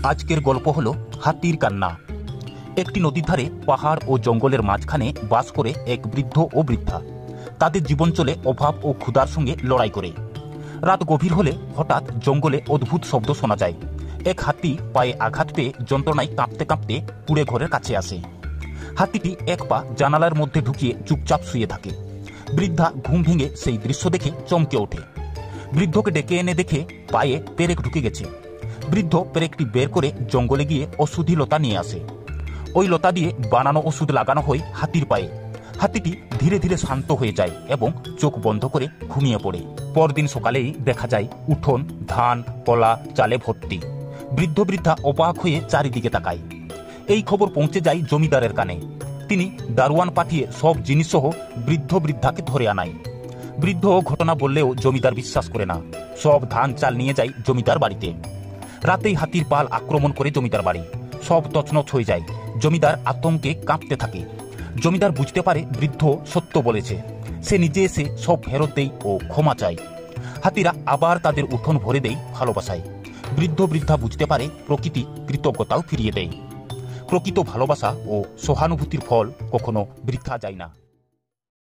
আজকের গল্প হলো হাতির কান্না। একটি নদীর ধারে পাহাড় ও জঙ্গলের মাঝখানে বাস করে এক বৃদ্ধ ও বৃদ্ধা। তাদের জীবন চলে অভাব ও ক্ষুধার সঙ্গে লড়াই করে। রাত গভীর হলে হঠাৎ জঙ্গলে অদ্ভুত শব্দ শোনা যায়। এক হাতি পায়ে আঘাত পেয়ে যন্ত্রণায় কাঁপতে কাঁপতে কুঁড়ে ঘরের কাছে আসে। হাতিটি এক পা জানালার মধ্যে ঢুকিয়ে চুপচাপ শুয়ে থাকে। বৃদ্ধা ঘুম ভেঙে সেই দৃশ্য দেখে চমকে ওঠে। বৃদ্ধকে ডেকে এনে দেখে পায়ে পেরেক ঢুকে গেছে। বৃদ্ধ পেরেকটি বের করে জঙ্গলে গিয়ে ওষুধি লতা নিয়ে আসে। ওই লতা দিয়ে বানানো ওষুধ লাগানো হয় হাতির পায়ে। হাতিটি ধীরে ধীরে শান্ত হয়ে যায় এবং চোখ বন্ধ করে ঘুমিয়ে পড়ে। পরদিন সকালেই দেখা যায় উঠোন ধান কলা চালে ভর্তি। বৃদ্ধ বৃদ্ধা অবাক হয়ে চারিদিকে তাকায়। এই খবর পৌঁছে যায় জমিদারের কানে। তিনি দারোয়ান পাঠিয়ে সব জিনিস সহ বৃদ্ধ বৃদ্ধাকে ধরে আনায়। বৃদ্ধ ঘটনা বললেও জমিদার বিশ্বাস করে না। সব ধান চাল নিয়ে যায় জমিদার বাড়িতে। রাতেই হাতির পাল আক্রমণ করে জমিদার বাড়ি। সব তছনছ হয়ে যায়। জমিদার আতঙ্কে কাঁপতে থাকে। জমিদার বুঝতে পারে বৃদ্ধ সত্য বলেছে। সে নিজে এসে সব ফেরত দেয় ও ক্ষমা চায়। হাতিরা আবার তাদের উঠোন ভরে দেয় ভালোবাসায়। বৃদ্ধ বৃদ্ধা বুঝতে পারে প্রকৃতি কৃতজ্ঞতাও ফিরিয়ে দেয়। প্রকৃত ভালোবাসা ও সহানুভূতির ফল কখনো বৃথা যায় না।